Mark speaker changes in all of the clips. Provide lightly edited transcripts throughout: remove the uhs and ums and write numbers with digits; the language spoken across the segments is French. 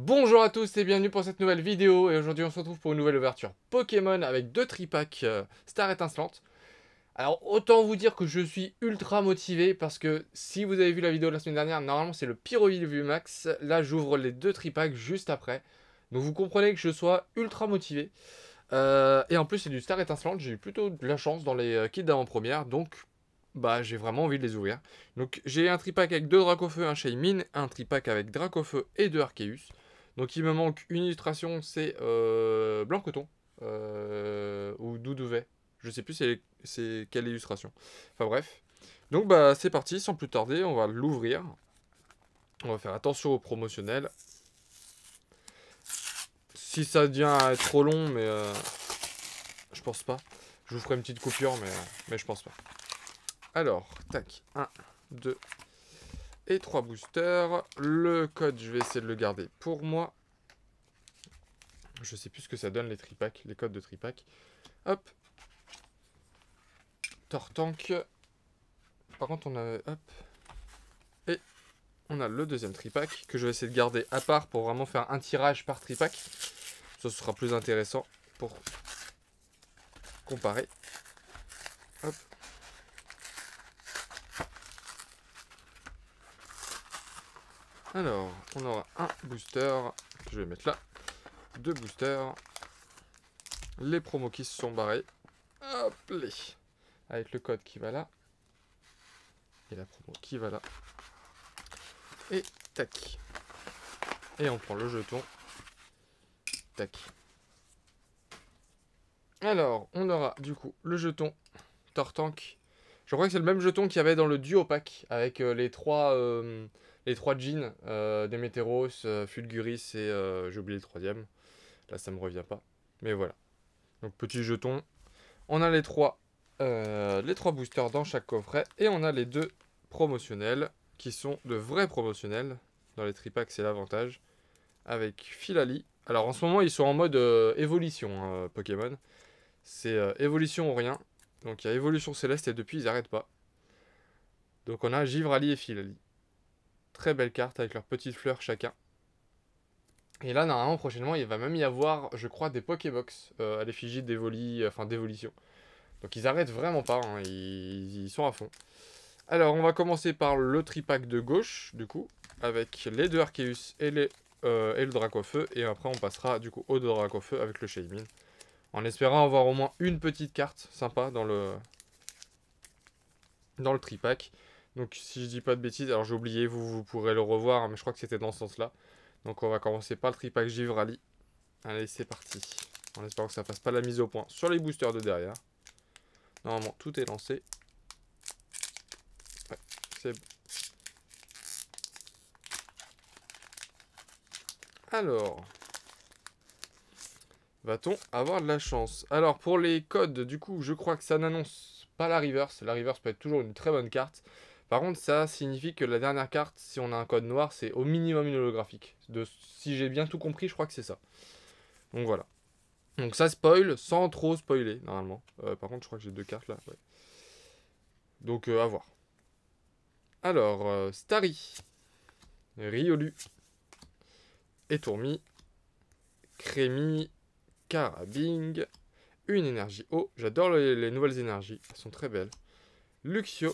Speaker 1: Bonjour à tous et bienvenue pour cette nouvelle vidéo, et aujourd'hui on se retrouve pour une nouvelle ouverture Pokémon avec deux tripacks Star étincelante. Alors autant vous dire que je suis ultra motivé parce que si vous avez vu la vidéo de la semaine dernière, normalement c'est le Pyroville VMAX, là j'ouvre les deux tripacks juste après. Donc vous comprenez que je sois ultra motivé. Et en plus c'est du Star étincelante, j'ai eu plutôt de la chance dans les kits d'avant-première, donc bah j'ai vraiment envie de les ouvrir. Donc j'ai un tripack avec deux Dracofeu, un Shaymin, un tripack avec Dracofeu et deux Arceus. Donc il me manque une illustration, c'est Blanc-Coton, ou Doudouvet. Je sais plus c'est quelle illustration. Enfin bref. Donc bah c'est parti, sans plus tarder, on va l'ouvrir. On va faire attention au promotionnel. Si ça devient trop long, mais je pense pas. Je vous ferai une petite coupure, mais je pense pas. Alors, tac, 1, 2 et 3 boosters. Le code, je vais essayer de le garder pour moi. Je sais plus ce que ça donne les tripacks, les codes de tripack. Hop. Tortank. Par contre, on a... Hop. Et on a le deuxième tripack que je vais essayer de garder à part pour vraiment faire un tirage par tripack. Ça sera plus intéressant pour comparer. Hop. Alors, on aura un booster que je vais mettre là. Deux boosters. Les promos qui se sont barrés. Hop les. Avec le code qui va là. Et la promo qui va là. Et tac. Et on prend le jeton. Tac. Alors, on aura du coup le jeton Tortank. Je crois que c'est le même jeton qu'il y avait dans le duo pack avec les trois jeans, Demeteros, Fulguris et j'ai oublié le troisième. Là, ça me revient pas. Mais voilà. Donc petit jeton. On a les trois boosters dans chaque coffret et on a les deux promotionnels qui sont de vrais promotionnels. Dans les tripacks, c'est l'avantage. Avec Filali. Alors en ce moment, ils sont en mode évolution, Pokémon. C'est évolution ou rien. Donc il y a évolution céleste et depuis, ils n'arrêtent pas. Donc on a Givrali et Filali. Très belle carte avec leurs petites fleurs chacun. Et là, normalement, prochainement, il va même y avoir, je crois, des Pokébox à l'effigie d'évolution. Donc ils arrêtent vraiment pas, hein, ils sont à fond. Alors, on va commencer par le tripack de gauche, du coup, avec les deux Arceus et le Dracofeu. Et après, on passera, du coup, au Dracofeu avec le Shaymin. En espérant avoir au moins une petite carte sympa dans le tripack. Donc si je dis pas de bêtises, alors j'ai oublié, vous pourrez le revoir, mais je crois que c'était dans ce sens-là. Donc on va commencer par le tripack Givrali. Allez, c'est parti. En espérant que ça fasse pas la mise au point sur les boosters de derrière. Normalement, tout est lancé. Ouais, c'est bon. Alors, va-t-on avoir de la chance? Alors, pour les codes, du coup, je crois que ça n'annonce pas la reverse. La reverse peut être toujours une très bonne carte. Par contre, ça signifie que la dernière carte, si on a un code noir, c'est au minimum une holographique. Si j'ai bien tout compris, je crois que c'est ça. Donc voilà. Donc ça spoil sans trop spoiler, normalement. Par contre, je crois que j'ai deux cartes là. Ouais. Donc à voir. Alors, Starry, Riolu, Etourmi, Crémi, Carabing, une énergie eau. J'adore les nouvelles énergies, elles sont très belles. Luxio,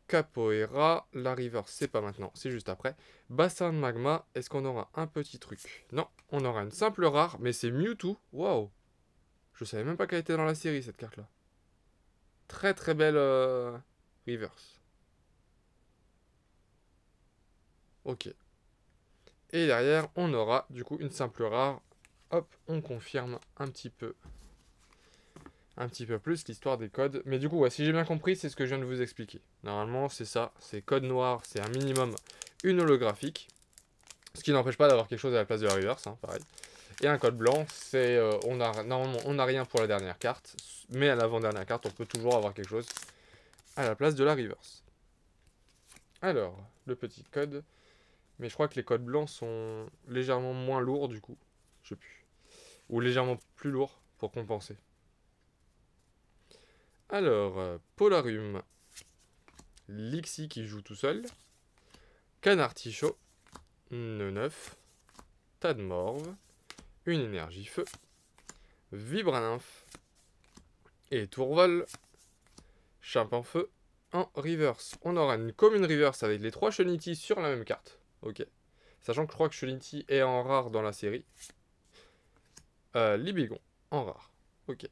Speaker 1: Capoeira, la river, c'est pas maintenant, c'est juste après. Bassin de magma, est-ce qu'on aura un petit truc? Non, on aura une simple rare, mais c'est Mewtwo. Waouh! Je savais même pas qu'elle était dans la série cette carte là. Très très belle reverse. Ok. Et derrière, on aura du coup une simple rare. Hop, on confirme un petit peu plus l'histoire des codes. Mais du coup, ouais, si j'ai bien compris, c'est ce que je viens de vous expliquer. Normalement, c'est ça. C'est code noir, c'est un minimum une holographique. Ce qui n'empêche pas d'avoir quelque chose à la place de la reverse, hein, pareil. Et un code blanc, c'est normalement on n'a rien pour la dernière carte, mais à l'avant-dernière carte, on peut toujours avoir quelque chose à la place de la reverse. Alors, le petit code. Mais je crois que les codes blancs sont légèrement moins lourds du coup. Je sais plus. Ou légèrement plus lourds pour compenser. Alors, Polarium. Lixi qui joue tout seul. Canartichaud. 9. Tadmorve, une énergie feu, Vibranymph et Tourvol. Chimp en feu en reverse. On aura une commune reverse avec les 3 Shunity sur la même carte. Ok. Sachant que je crois que Shunity est en rare dans la série. Libigon en rare. Ok.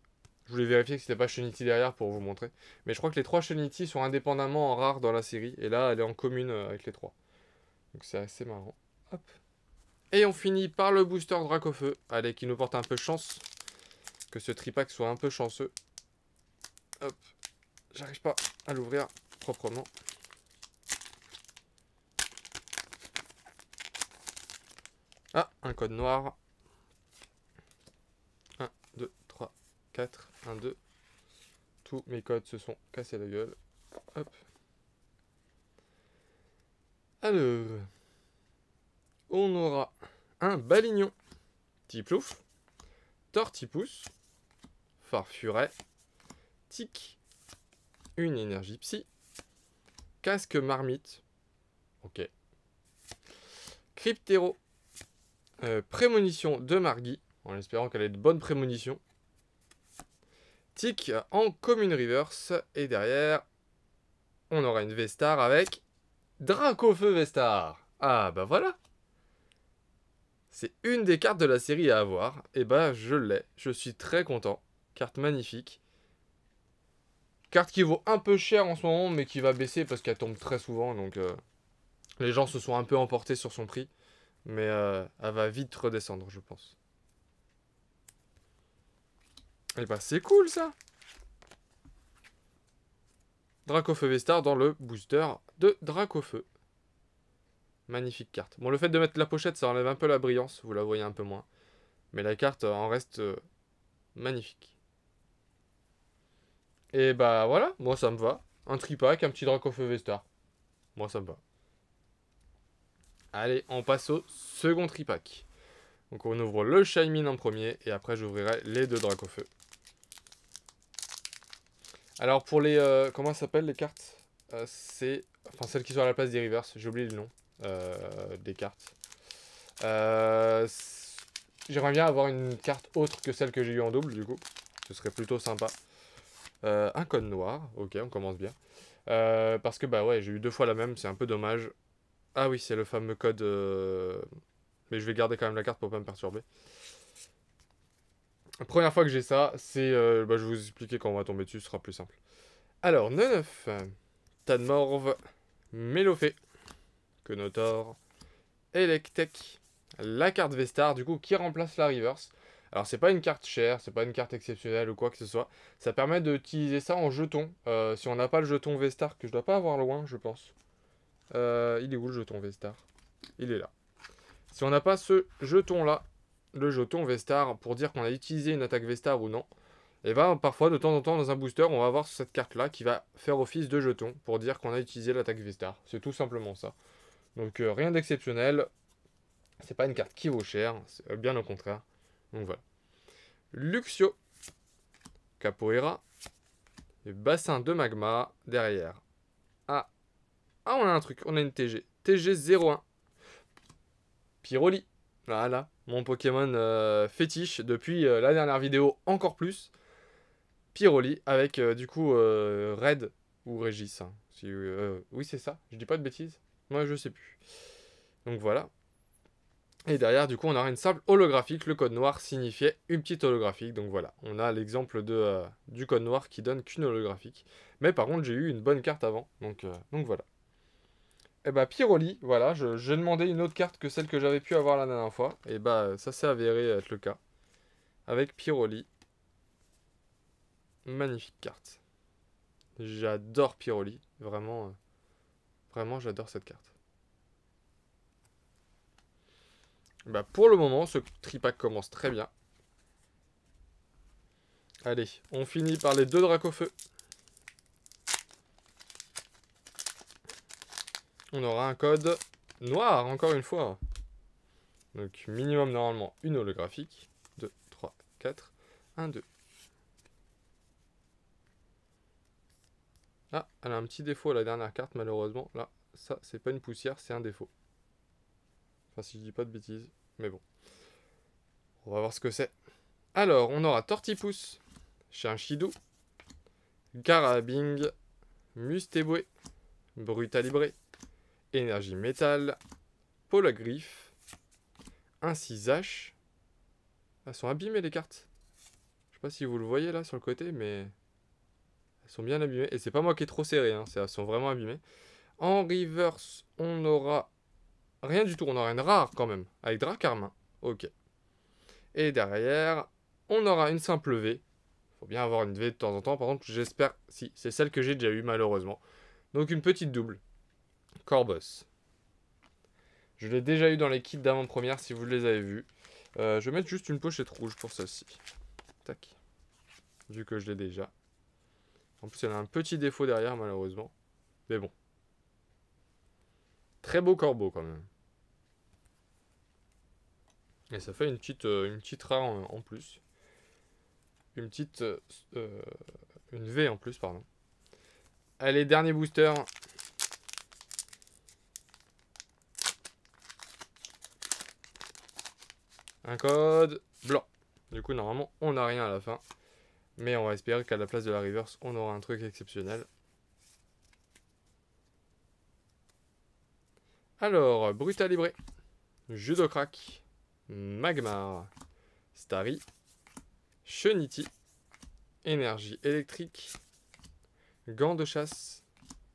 Speaker 1: Je voulais vérifier que c'était pas Shunity derrière pour vous montrer. Mais je crois que les 3 Shunity sont indépendamment en rare dans la série. Et là, elle est en commune avec les 3. Donc c'est assez marrant. Hop. Et on finit par le booster Dracofeu. Allez, qui nous porte un peu chance. Que ce tripack soit un peu chanceux. Hop. J'arrive pas à l'ouvrir proprement. Ah, un code noir. 1, 2, 3, 4, 1, 2. Tous mes codes se sont cassés la gueule. Hop. Alors, on aura un Balignon, Tiplouf, Tortipousse, Farfuret, Tic, une énergie psy, Casque Marmite, ok, Cryptéro, Prémonition de Margui, en espérant qu'elle ait de bonnes prémonitions, Tic en commune reverse, et derrière, on aura une Vestar avec Dracofeu Vestar. Ah bah voilà. C'est une des cartes de la série à avoir. Et bah je l'ai. Je suis très content. Carte magnifique. Carte qui vaut un peu cher en ce moment, mais qui va baisser parce qu'elle tombe très souvent. Donc les gens se sont un peu emportés sur son prix. Mais elle va vite redescendre, je pense. Et bah c'est cool ça. Dracofeu Vestar dans le booster de Dracofeu. Magnifique carte. Bon, le fait de mettre la pochette, ça enlève un peu la brillance. Vous la voyez un peu moins. Mais la carte en reste magnifique. Et bah voilà, moi ça me va. Un tripack, un petit Dracofeu Vestar. Moi ça me va. Allez, on passe au second tripack. Donc on ouvre le Shaymin en premier et après j'ouvrirai les 2 Dracofeu. Alors pour les... comment ça s'appelle les cartes c'est... Enfin celles qui sont à la place des reverse, j'ai oublié le nom des cartes. J'aimerais bien avoir une carte autre que celle que j'ai eue en double du coup. Ce serait plutôt sympa. Un code noir, ok on commence bien. Parce que bah ouais j'ai eu 2 fois la même, c'est un peu dommage. Ah oui c'est le fameux code... Mais je vais garder quand même la carte pour pas me perturber. La première fois que j'ai ça, c'est... bah, je vais vous expliquer quand on va tomber dessus, ce sera plus simple. Alors, 9, Tadmorve, Mélofée, Kenotor, Electek, la carte Vestar, du coup, qui remplace la Reverse. Alors, c'est pas une carte chère, c'est pas une carte exceptionnelle ou quoi que ce soit. Ça permet d'utiliser ça en jeton. Si on n'a pas le jeton Vestar, que je dois pas avoir loin, je pense. Il est où le jeton Vestar? Il est là. Si on n'a pas ce jeton-là, le jeton Vestar, pour dire qu'on a utilisé une attaque Vestar ou non, et bien parfois, de temps en temps, dans un booster, on va avoir cette carte-là qui va faire office de jeton pour dire qu'on a utilisé l'attaque Vestar. C'est tout simplement ça. Donc rien d'exceptionnel. C'est pas une carte qui vaut cher, bien au contraire. Donc voilà. Luxio, Capoeira, et bassin de magma derrière. Ah, on a un truc, on a une TG. TG01. Pyroli. Voilà, mon Pokémon fétiche depuis la dernière vidéo encore plus. Pyroli avec du coup Red ou Régis. Hein. Si, oui c'est ça, je dis pas de bêtises. Moi je sais plus. Donc voilà. Et derrière du coup on aura une simple holographique. Le code noir signifiait une petite holographique. Donc voilà, on a l'exemple du code noir qui donne qu'une holographique. Mais par contre j'ai eu une bonne carte avant. Donc voilà. Et bah Pyroli, voilà, j'ai demandé une autre carte que celle que j'avais pu avoir la dernière fois. Et bah ça s'est avéré être le cas. Avec Pyroli. Magnifique carte. J'adore Pyroli. Vraiment, vraiment j'adore cette carte. Bah pour le moment, ce tripack commence très bien. Allez, on finit par les 2 Dracofeu. On aura un code noir, encore une fois. Donc minimum normalement une holographique. 2, 3, 4, 1, 2. Ah, elle a un petit défaut la dernière carte malheureusement. Là, ça c'est pas une poussière, c'est un défaut. Enfin si je dis pas de bêtises. Mais bon. On va voir ce que c'est. Alors, on aura Tortipousse, Chinchidou, Garabing, Mustéboué, Brutalibré, Énergie Métal, Pologriffe, un Cisache. Elles sont abîmées les cartes. Je sais pas si vous le voyez là sur le côté, mais elles sont bien abîmées. Et c'est pas moi qui est trop serré, hein. Elles sont vraiment abîmées. En reverse, on aura rien du tout. On aura une rare quand même, avec Dracarmin. Ok. Et derrière, on aura une simple V. Faut bien avoir une V de temps en temps. Par contre, j'espère... Si, c'est celle que j'ai déjà eue malheureusement. Donc une petite double. Corboss. Je l'ai déjà eu dans les kits d'avant-première si vous les avez vus. Je vais mettre juste une pochette rouge pour celle-ci. Tac. Vu que je l'ai déjà. En plus, elle a un petit défaut derrière malheureusement. Mais bon. Très beau corbeau quand même. Et ça fait une petite rare en plus. Une petite... une V en plus, pardon. Allez, dernier booster. Un code blanc. Du coup, normalement, on n'a rien à la fin. Mais on va espérer qu'à la place de la reverse, on aura un truc exceptionnel. Alors, Brutalibré, Judocrack, Magmar, Starry, Chenity, Énergie électrique, Gants de chasse,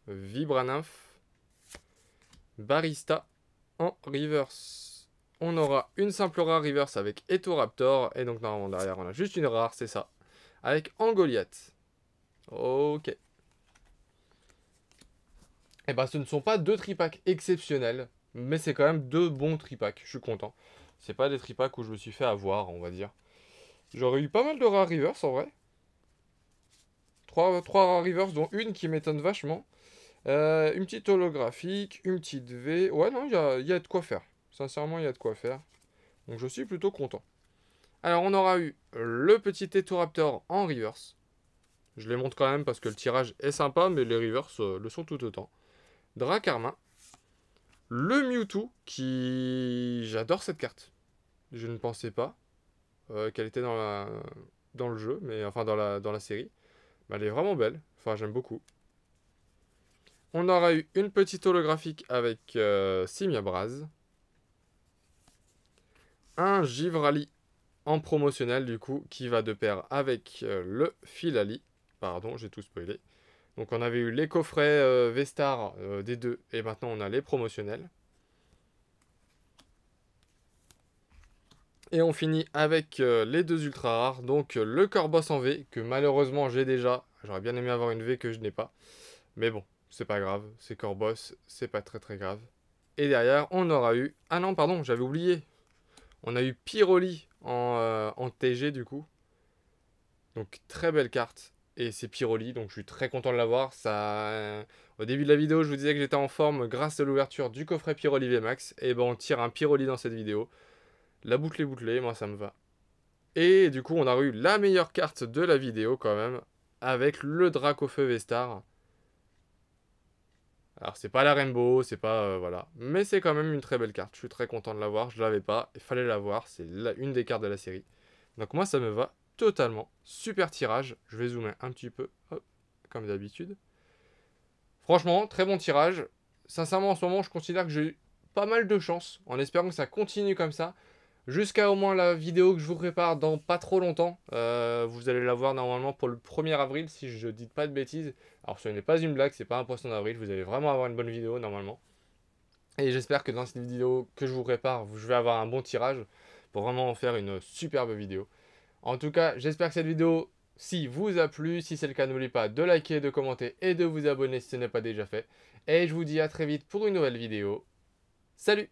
Speaker 1: Vibranymph, Barista en reverse. On aura une simple rare reverse avec Etoraptor. Et donc normalement derrière on a juste une rare, c'est ça. Avec Angoliath. Ok. Et bah ce ne sont pas deux tripacks exceptionnels. Mais c'est quand même deux bons tripacks. Je suis content. C'est pas des tripacks où je me suis fait avoir, on va dire. J'aurais eu pas mal de rares reverse en vrai. Trois rares reverse dont une qui m'étonne vachement. Une petite holographique, une petite V. Ouais non, il y a de quoi faire. Sincèrement, il y a de quoi faire. Donc je suis plutôt content. Alors on aura eu le petit Etoraptor en reverse. Je les montre quand même parce que le tirage est sympa, mais les reverse le sont tout autant. Dracarmin. Le Mewtwo, qui... J'adore cette carte. Je ne pensais pas qu'elle était dans le jeu, mais enfin dans la série. Mais elle est vraiment belle. Enfin, j'aime beaucoup. On aura eu une petite holographique avec Simiabraz. Un Givrali en promotionnel, du coup, qui va de pair avec le Filali. Pardon, j'ai tout spoilé. Donc on avait eu les coffrets V-Star des deux, et maintenant on a les promotionnels. Et on finit avec les deux ultra rares, donc le Corboss en V, que malheureusement j'ai déjà. J'aurais bien aimé avoir une V que je n'ai pas. Mais bon, c'est pas grave, c'est Corboss, c'est pas très très grave. Et derrière, on aura eu... Ah non, pardon, j'avais oublié. On a eu Pyroli en TG du coup. Donc très belle carte. Et c'est Pyroli, donc je suis très content de l'avoir. Au début de la vidéo, je vous disais que j'étais en forme grâce à l'ouverture du coffret Pyroli VMAX. Et ben on tire un Pyroli dans cette vidéo. La boucle est bouclée, moi ça me va. Et du coup, on a eu la meilleure carte de la vidéo quand même. Avec le Dracofeu V-Star. Alors c'est pas la Rainbow, c'est pas... voilà. Mais c'est quand même une très belle carte. Je suis très content de l'avoir. Je l'avais pas. Il fallait l'avoir. C'est une des cartes de la série. Donc moi ça me va totalement. Super tirage. Je vais zoomer un petit peu. Hop, comme d'habitude. Franchement, très bon tirage. Sincèrement, en ce moment, je considère que j'ai eu pas mal de chance. En espérant que ça continue comme ça. Jusqu'à au moins la vidéo que je vous prépare dans pas trop longtemps. Vous allez la voir normalement pour le 1er avril, si je dis pas de bêtises. Alors ce n'est pas une blague, c'est pas un poisson d'avril. Vous allez vraiment avoir une bonne vidéo normalement. Et j'espère que dans cette vidéo que je vous prépare, je vais avoir un bon tirage. Pour vraiment en faire une superbe vidéo. En tout cas, j'espère que cette vidéo, si vous a plu, si c'est le cas, n'oubliez pas de liker, de commenter et de vous abonner si ce n'est pas déjà fait. Et je vous dis à très vite pour une nouvelle vidéo. Salut!